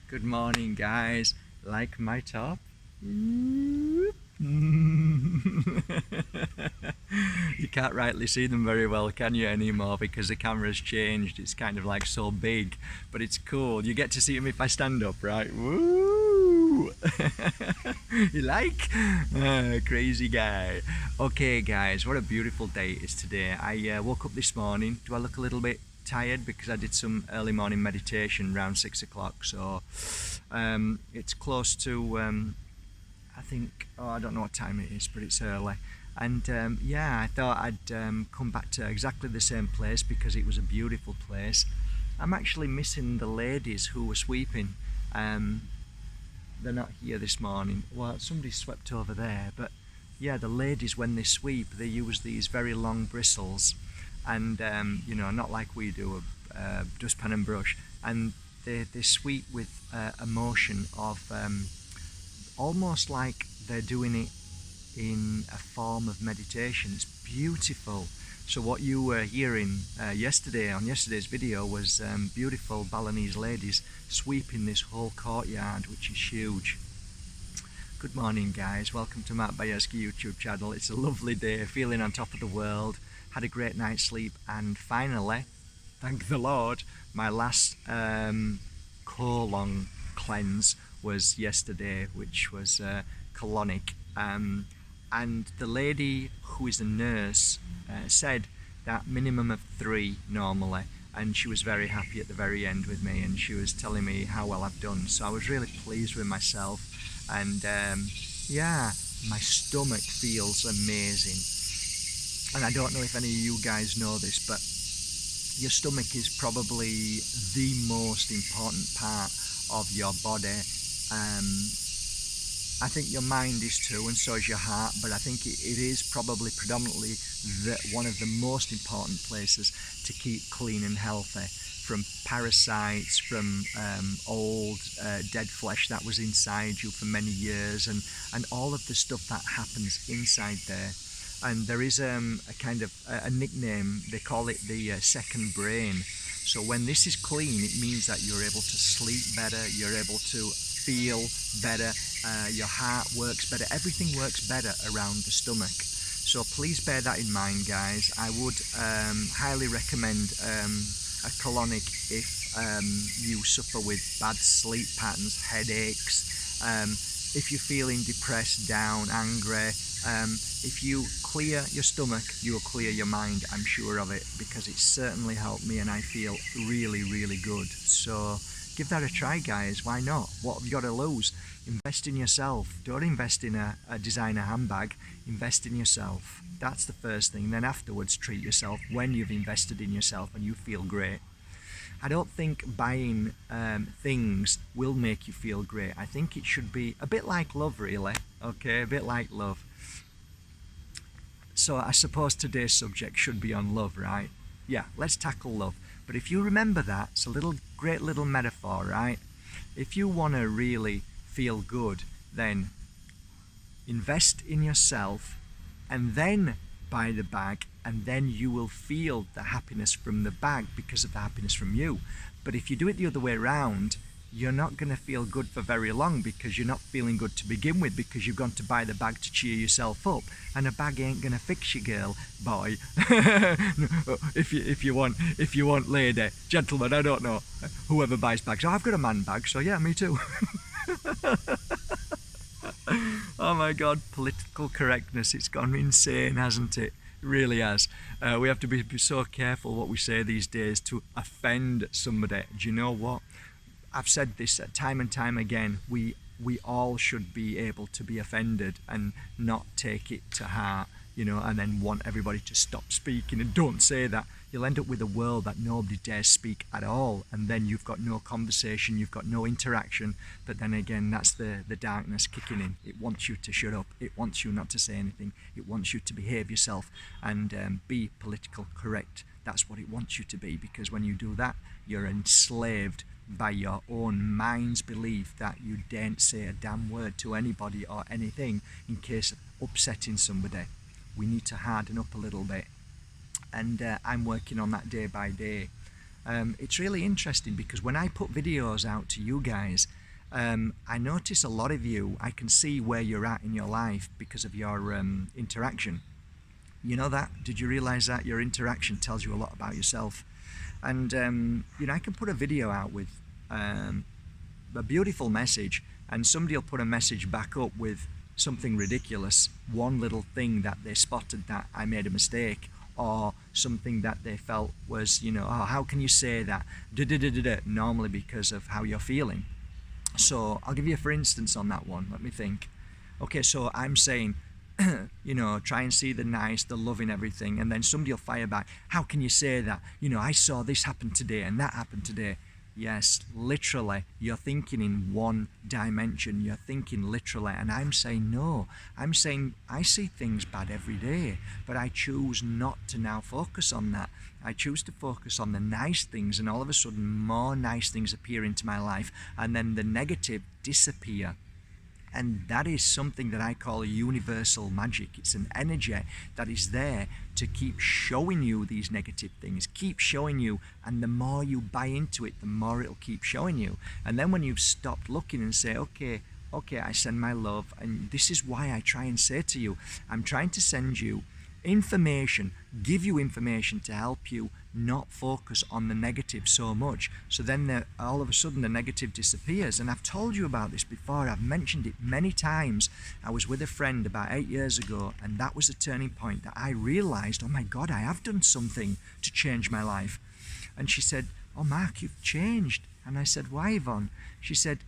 Good morning, guys. Like my top? You can't rightly see them very well, can you, anymore, because the camera's changed. It's kind of like so big, but it's cool. You get to see them if I stand up, right? Woo! You like? Crazy guy. Okay, guys, what a beautiful day it is today. I woke up this morning. Do I look a little bit tired? Because I did some early morning meditation around 6 o'clock, so it's close to I think, I don't know what time it is, but it's early. And yeah, I thought I'd come back to exactly the same place because it was a beautiful place. I'm actually missing the ladies who were sweeping. They're not here this morning. Well, somebody swept over there, but yeah, the ladies, when they sweep, they use these very long bristles, and not like we do, a dustpan and brush, and they sweep with a motion of almost like they're doing it in a form of meditation. It's beautiful. So what you were hearing yesterday on yesterday's video was beautiful Balinese ladies sweeping this whole courtyard, which is huge. Good morning, guys. Welcome to Mark Bajerski YouTube channel. It's a lovely day, feeling on top of the world. Had a great night's sleep, and finally, thank the Lord, my last colon cleanse was yesterday, which was colonic. And the lady who is a nurse said that minimum of 3 normally, and she was very happy at the very end with me, and she was telling me how well I've done, so I was really pleased with myself. And yeah, my stomach feels amazing, and I don't know if any of you guys know this, but your stomach is probably the most important part of your body. I think your mind is too, and so is your heart, but I think it is probably predominantly one of the most important places to keep clean and healthy from parasites, from old dead flesh that was inside you for many years, and all of the stuff that happens inside there. And there is a kind of a nickname, they call it the second brain. So when this is clean, it means that you're able to sleep better, you're able to feel better, your heart works better, everything works better around the stomach. So please bear that in mind, guys. I would highly recommend a colonic if you suffer with bad sleep patterns, headaches, if you're feeling depressed, down, angry. If you clear your stomach, you will clear your mind, I'm sure of it, because it certainly helped me and I feel really, really good. So give that a try, guys. Why not? What have you got to lose? Invest in yourself. Don't invest in a designer handbag. Invest in yourself. That's the first thing. Then afterwards, treat yourself when you've invested in yourself and you feel great. I don't think buying things will make you feel great. I think it should be a bit like love, really. Okay, a bit like love. So I suppose today's subject should be on love, right? Yeah, let's tackle love. But if you remember that, it's a great little metaphor, right? If you want to really feel good, then invest in yourself and then buy the bag, and then you will feel the happiness from the bag because of the happiness from you. But if you do it the other way around, you're not going to feel good for very long because you're not feeling good to begin with, because you've gone to buy the bag to cheer yourself up, and a bag ain't going to fix you, girl, boy. if you want lady, gentleman, I don't know, whoever buys bags. Oh, I've got a man bag, so yeah, me too. Oh my God, political correctness, it's gone insane, hasn't it? It really has. We have to be so careful what we say these days to offend somebody. Do you know what? I've said this time and time again. We all should be able to be offended and not take it to heart, and then want everybody to stop speaking. And don't say that. You'll end up with a world that nobody dares speak at all, and then you've got no conversation, you've got no interaction. But then again, that's the darkness kicking in. It wants you to shut up. It wants you not to say anything. It wants you to behave yourself and be political correct. That's what it wants you to be, because when you do that, you're enslaved by your own mind's belief that you daren't say a damn word to anybody or anything in case of upsetting somebody. We need to harden up a little bit, and I'm working on that day by day. It's really interesting because when I put videos out to you guys, I notice a lot of you, I can see where you're at in your life because of your interaction. You know that? Did you realize that? Your interaction tells you a lot about yourself. And, I can put a video out with a beautiful message, and somebody will put a message back up with something ridiculous, one little thing that they spotted that I made a mistake, or something that they felt was, oh, how can you say that? Normally because of how you're feeling. So I'll give you a for instance on that one. Let me think. Okay, so I'm saying, try and see the nice, the love in everything, and then somebody will fire back, how can you say that? I saw this happen today and that happened today. Yes, literally, you're thinking in one dimension, you're thinking literally, and I'm saying no. I'm saying I see things bad every day, but I choose not to now focus on that. I choose to focus on the nice things, and all of a sudden more nice things appear into my life, and then the negative disappear. And that is something that I call universal magic. It's an energy that is there to keep showing you these negative things, keep showing you, and the more you buy into it, the more it'll keep showing you. And then when you've stopped looking and say, okay, I send my love, and this is why I try and say to you, I'm trying to send you information, give you information to help you not focus on the negative so much. So then all of a sudden the negative disappears. And I've told you about this before, I've mentioned it many times. I was with a friend about 8 years ago, and that was a turning point that I realized, oh my God, I have done something to change my life. And she said, oh Mark, you've changed. And I said, why, Yvonne? She said,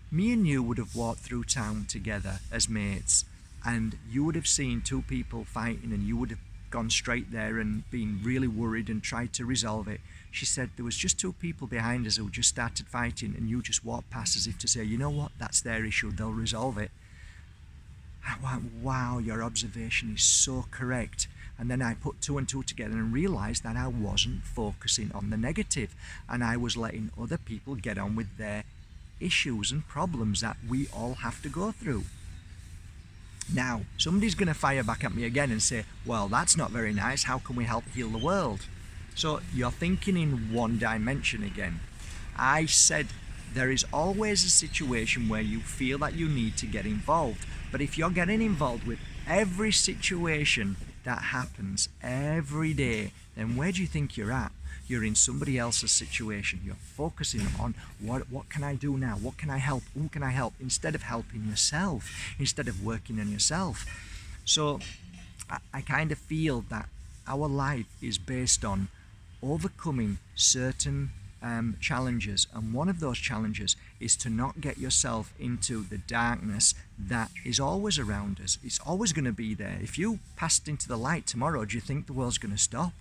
me and you would have walked through town together as mates, and you would have seen two people fighting, and you would have gone straight there and been really worried and tried to resolve it. She said there was just two people behind us who just started fighting, and you just walked past as if to say, you know what, that's their issue, they'll resolve it. I went, wow, your observation is so correct. And then I put two and two together and realized that I wasn't focusing on the negative, and I was letting other people get on with their issues and problems that we all have to go through. Now, somebody's going to fire back at me again and say, well, that's not very nice. How can we help heal the world? So you're thinking in one dimension again. I said there is always a situation where you feel that you need to get involved. But if you're getting involved with every situation that happens every day, then where do you think you're at? You're in somebody else's situation. You're focusing on what can I do now? What can I help? Who can I help? Instead of helping yourself, instead of working on yourself. So I kind of feel that our life is based on overcoming certain challenges, and one of those challenges is to not get yourself into the darkness that is always around us. It's always going to be there. If you passed into the light tomorrow, do you think the world's going to stop?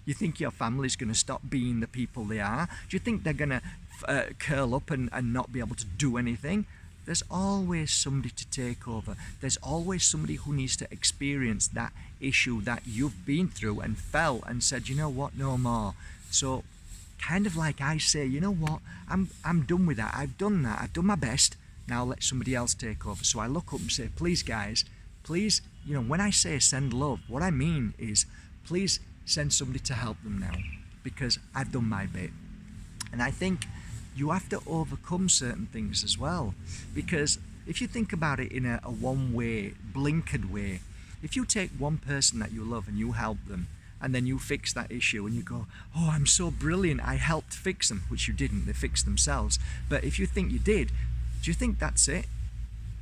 You think your family's going to stop being the people they are? Do you think they're going to curl up and not be able to do anything? There's always somebody to take over. There's always somebody who needs to experience that issue that you've been through and felt and said, you know what, no more. So kind of like I say, you know what, I'm done with that. I've done that. I've done my best. Now let somebody else take over. So I look up and say, please guys, please, when I say send love, what I mean is please send somebody to help them now, because I've done my bit. And I think you have to overcome certain things as well, because if you think about it in a one-way, blinkered way, if you take one person that you love and you help them, and then you fix that issue and you go, oh, I'm so brilliant, I helped fix them, which you didn't, they fixed themselves. But if you think you did, do you think that's it?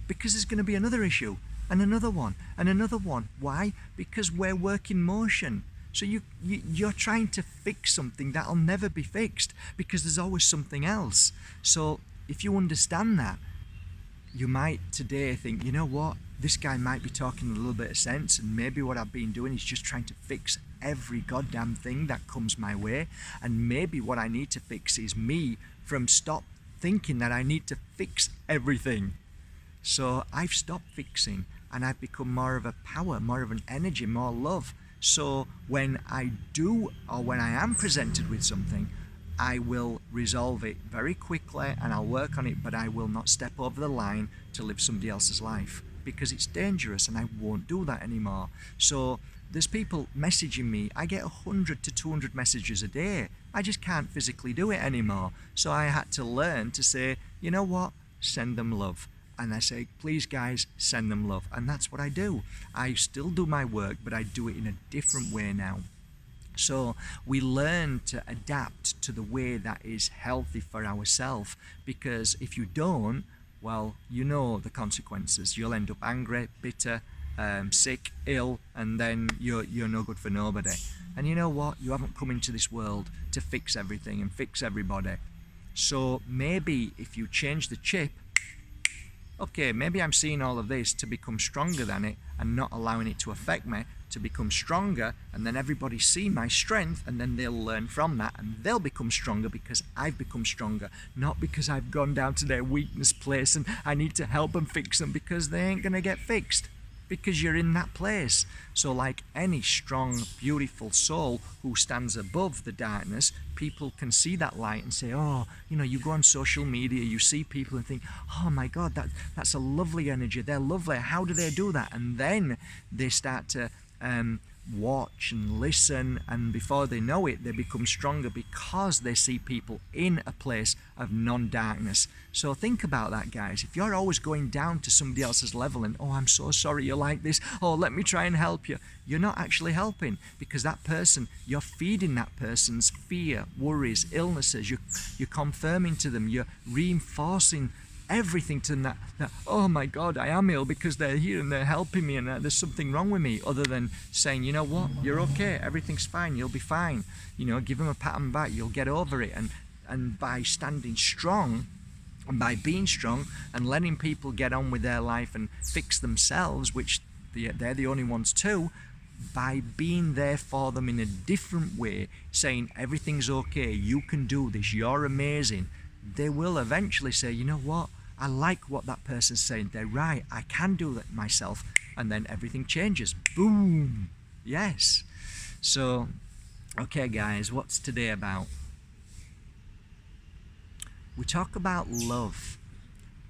Because there's going to be another issue, and another one, and another one. Why? Because we're work in motion. So you're trying to fix something that'll never be fixed, because there's always something else. So if you understand that, you might today think, you know what, this guy might be talking a little bit of sense, and maybe what I've been doing is just trying to fix every goddamn thing that comes my way, and maybe what I need to fix is me from stop thinking that I need to fix everything. So I've stopped fixing, and I've become more of a power, more of an energy, more love. So when I do, or when I am presented with something, I will resolve it very quickly and I'll work on it, but I will not step over the line to live somebody else's life, because it's dangerous and I won't do that anymore. So there's people messaging me. I get 100 to 200 messages a day. I just can't physically do it anymore. So I had to learn to say, you know what, send them love. And I say, please guys, send them love. And that's what I do. I still do my work, but I do it in a different way now. So we learn to adapt to the way that is healthy for ourselves, because if you don't, well, you know the consequences. You'll end up angry, bitter, sick, ill, and then you're no good for nobody. And you know what? You haven't come into this world to fix everything and fix everybody. So maybe if you change the chip, okay, maybe I'm seeing all of this to become stronger than it and not allowing it to affect me, to become stronger, and then everybody see my strength, and then they'll learn from that and they'll become stronger because I've become stronger, not because I've gone down to their weakness place and I need to help them fix them, because they ain't gonna get fixed, because you're in that place. So like any strong, beautiful soul who stands above the darkness, people can see that light and say, oh, you know, you go on social media, you see people and think, oh my God, that's a lovely energy, they're lovely, how do they do that? And then they start to watch and listen, and before they know it, they become stronger because they see people in a place of non-darkness. So think about that, guys. If you're always going down to somebody else's level and, oh, I'm so sorry you're like this, oh, let me try and help you, you're not actually helping, because that person, you're feeding that person's fear, worries, illnesses. You're confirming to them, you're reinforcing everything to them, that oh my God, I am ill because they're here and they're helping me, and there's something wrong with me, other than saying, you know what, you're okay, everything's fine, you'll be fine. You know, give them a pat on the back, you'll get over it. And by standing strong and by being strong and letting people get on with their life and fix themselves, which they're the only ones too, by being there for them in a different way, saying everything's okay, you can do this, you're amazing, they will eventually say, you know what, I like what that person's saying, they're right, I can do that myself. And then everything changes. Boom. Yes. So, okay guys, what's today about? We talk about love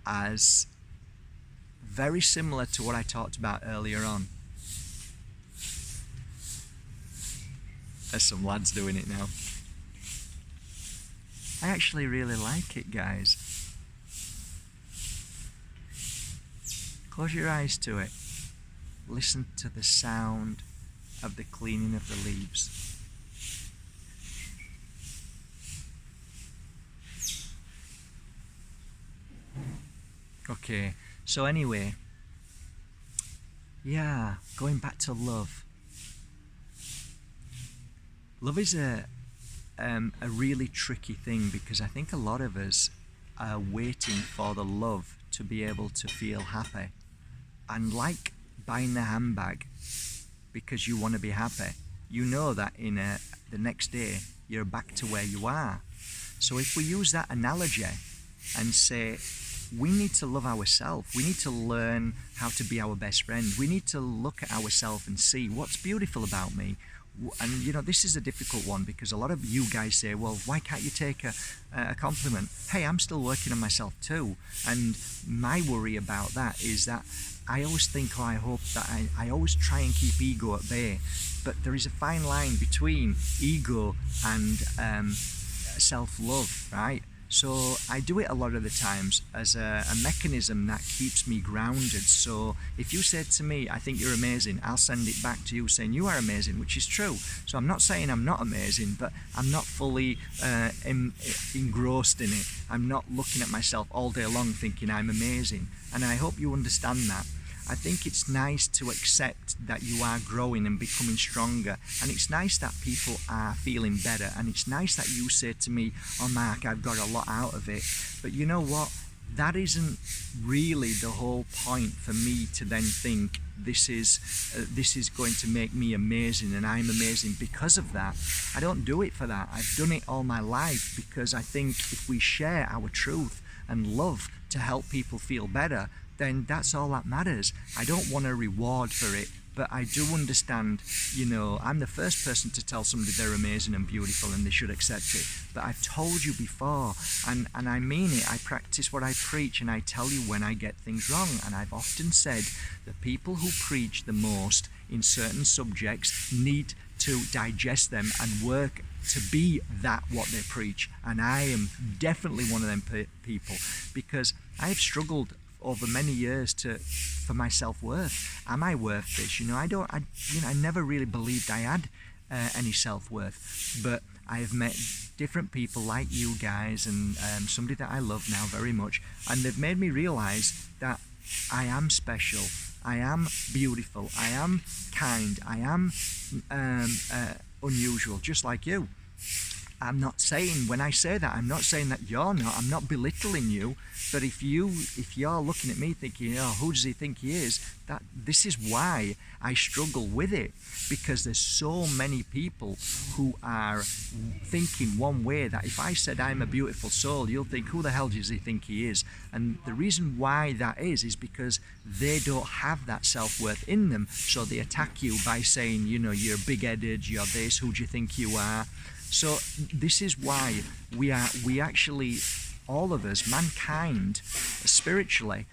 as very similar to what I talked about earlier on. There's some lads doing it now. I actually really like it, guys. Close your eyes to it. Listen to the sound of the cleaning of the leaves. Okay, so anyway, yeah, going back to love. Love is a really tricky thing, because I think a lot of us are waiting for the love to be able to feel happy. And like buying the handbag because you want to be happy, you know that in the next day you're back to where you are. So if we use that analogy and say, we need to love ourselves, we need to learn how to be our best friend, we need to look at ourselves and see what's beautiful about me. And you know, this is a difficult one, because a lot of you guys say, well, why can't you take a compliment? Hey, I'm still working on myself too. And my worry about that is that I always think, or I hope that I always try and keep ego at bay. But there is a fine line between ego and self-love, right? So I do it a lot of the times as a mechanism that keeps me grounded. So if you said to me, I think you're amazing, I'll send it back to you saying you are amazing, which is true. So I'm not saying I'm not amazing, but I'm not fully engrossed in it. I'm not looking at myself all day long thinking I'm amazing. And I hope you understand that. I think it's nice to accept that you are growing and becoming stronger, and it's nice that people are feeling better, and it's nice that you say to me, oh Mark, I've got a lot out of it. But you know what, that isn't really the whole point for me to then think this is going to make me amazing and I'm amazing because of that. I don't do it for that. I've done it all my life because I think if we share our truth and love to help people feel better, then that's all that matters. I don't want a reward for it But I do understand, I'm the first person to tell somebody they're amazing and beautiful and they should accept it. But I've told you before, and I mean it, I practice what I preach, and I tell you when I get things wrong. And I've often said the people who preach the most in certain subjects need to digest them and work to be that what they preach. And I am definitely one of them people, because I've struggled over many years for my self-worth. Am I worth this? I never really believed I had any self-worth, but I have met different people like you guys and somebody that I love now very much, and they've made me realize that I am special, I am beautiful, I am kind, I am unusual, just like you. I'm not saying, when I say that, I'm not saying that you're not. I'm not belittling you. But if you're looking at me thinking, who does he think he is? This is why I struggle with it, because there's so many people who are thinking one way, that if I said I'm a beautiful soul, you'll think, who the hell does he think he is? And the reason why that is because they don't have that self-worth in them. So they attack you by saying, you're big-headed, you're this, who do you think you are? So this is why we actually, all of us, mankind, spiritually,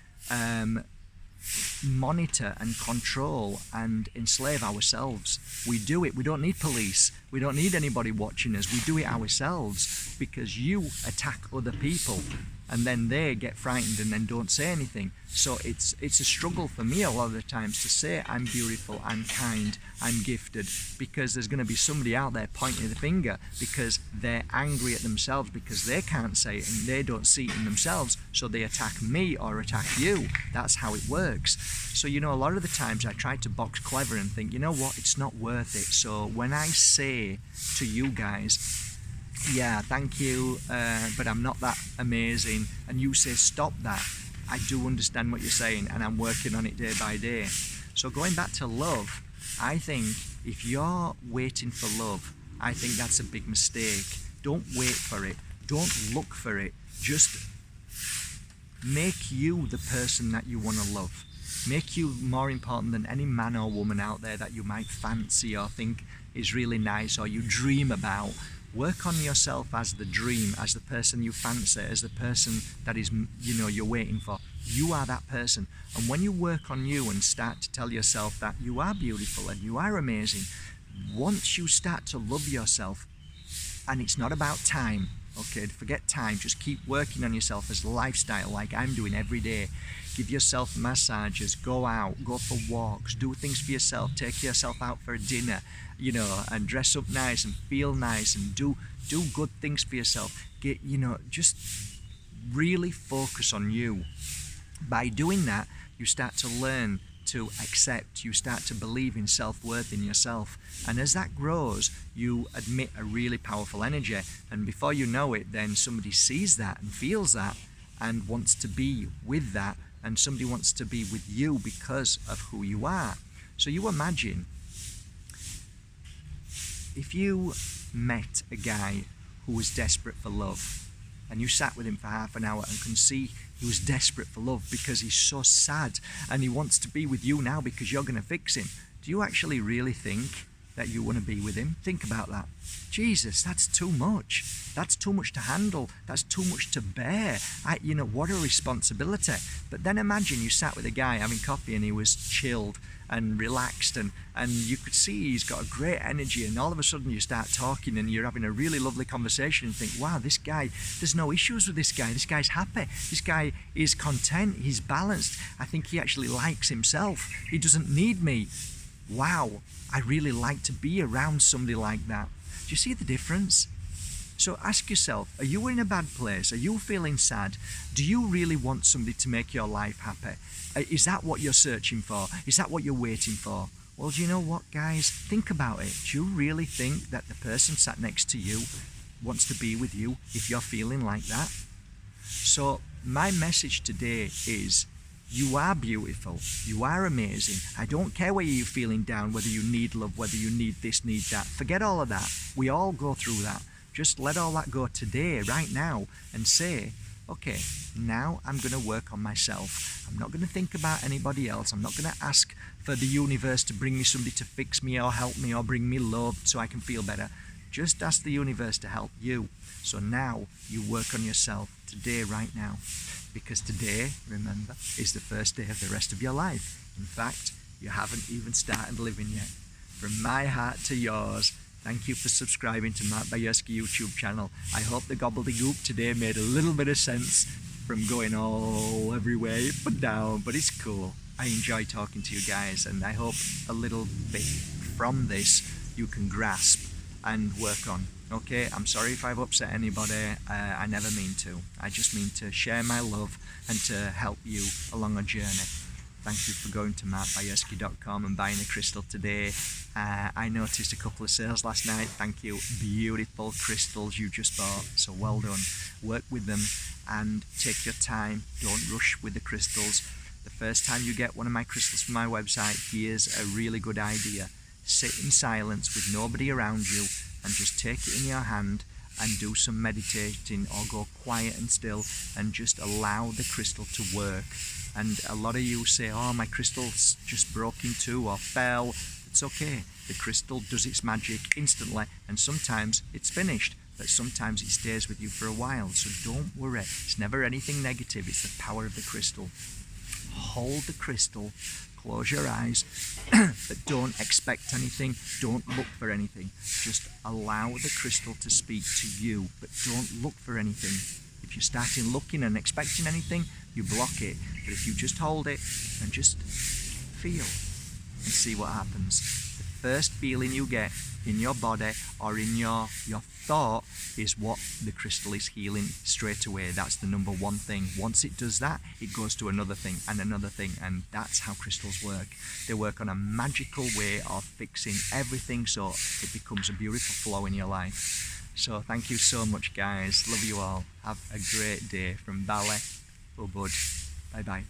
monitor and control and enslave ourselves. We do it. We don't need police. We don't need anybody watching us. We do it ourselves, because you attack other people and then they get frightened and then don't say anything. So it's a struggle for me a lot of the times to say I'm beautiful, I'm kind, I'm gifted, because there's going to be somebody out there pointing the finger because they're angry at themselves because they can't say it and they don't see it in themselves, so they attack me or attack you. That's how it works. So a lot of the times I try to box clever and think, it's not worth it. So when I say to you guys, yeah, thank you, but I'm not that amazing, and you say stop that, I do understand what you're saying, and I'm working on it day by day. So going back to love, I think if you're waiting for love, I think that's a big mistake. Don't wait for it. Don't look for it. Just make you the person that you want to love. Make you more important than any man or woman out there that you might fancy or think is really nice or you dream about. Work on yourself as the dream, as the person you fancy, as the person that is, you're waiting for. You are that person. And when you work on you and start to tell yourself that you are beautiful and you are amazing, once you start to love yourself, and it's not about time, okay, forget time, just keep working on yourself as a lifestyle like I'm doing every day. Give yourself massages, go out, go for walks, do things for yourself, take yourself out for a dinner, and dress up nice and feel nice and do good things for yourself. Just really focus on you. By doing that, you start to learn to accept, you start to believe in self-worth in yourself. And as that grows, you admit a really powerful energy. And before you know it, then somebody sees that and feels that and wants to be with that. And somebody wants to be with you because of who you are. So you imagine if you met a guy who was desperate for love, and you sat with him for half an hour and can see he was desperate for love because he's so sad and he wants to be with you now because you're going to fix him. Do you actually really think that you want to be with him? Think about that. Jesus, that's too much. That's too much to handle. That's too much to bear. What a responsibility. But then imagine you sat with a guy having coffee and he was chilled and relaxed and you could see he's got a great energy, and all of a sudden you start talking and you're having a really lovely conversation and think, wow, this guy, there's no issues with this guy's happy, this guy is content, he's balanced, I think he actually likes himself, he doesn't need me. Wow, I really like to be around somebody like that. Do you see the difference? So ask yourself, are you in a bad place? Are you feeling sad? Do you really want somebody to make your life happy? Is that what you're searching for? Is that what you're waiting for? Well, do you know what, guys? Think about it. Do you really think that the person sat next to you wants to be with you if you're feeling like that? So my message today is, you are beautiful. You are amazing. I don't care whether you're feeling down, whether you need love, whether you need this, need that. Forget all of that. We all go through that. Just let all that go today, right now, and say, okay, now I'm going to work on myself. I'm not going to think about anybody else. I'm not going to ask for the universe to bring me somebody to fix me or help me or bring me love so I can feel better. Just ask the universe to help you. So now you work on yourself today, right now. Because today, remember, is the first day of the rest of your life. In fact, you haven't even started living yet. From my heart to yours, thank you for subscribing to Mark Bajerski YouTube channel. I hope the gobbledygook today made a little bit of sense from going all everywhere up and down, but it's cool. I enjoy talking to you guys, and I hope a little bit from this you can grasp and work on. Okay, I'm sorry if I've upset anybody. I never mean to. I just mean to share my love and to help you along a journey. Thank you for going to markbajerski.com and buying a crystal today. I noticed a couple of sales last night. Thank you. Beautiful crystals you just bought. So well done. Work with them and take your time. Don't rush with the crystals. The first time you get one of my crystals from my website, here's a really good idea. Sit in silence with nobody around you and just take it in your hand and do some meditating or go quiet and still and just allow the crystal to work. And a lot of you say, oh, my crystal's just broke in two or fell. It's okay. The crystal does its magic instantly, and sometimes it's finished, but sometimes it stays with you for a while. So don't worry. It's never anything negative. It's the power of the crystal. Hold the crystal, close your eyes, but don't expect anything, don't look for anything. Just allow the crystal to speak to you, but don't look for anything. If you're starting looking and expecting anything, you block it. But if you just hold it and just feel and see what happens. The first feeling you get in your body or in your thought is what the crystal is healing straight away. That's the number one thing. Once it does that, it goes to another thing, and that's how crystals work. They work on a magical way of fixing everything so it becomes a beautiful flow in your life. So thank you so much, guys. Love you all. Have a great day from Bali. Ubud. Bye bye.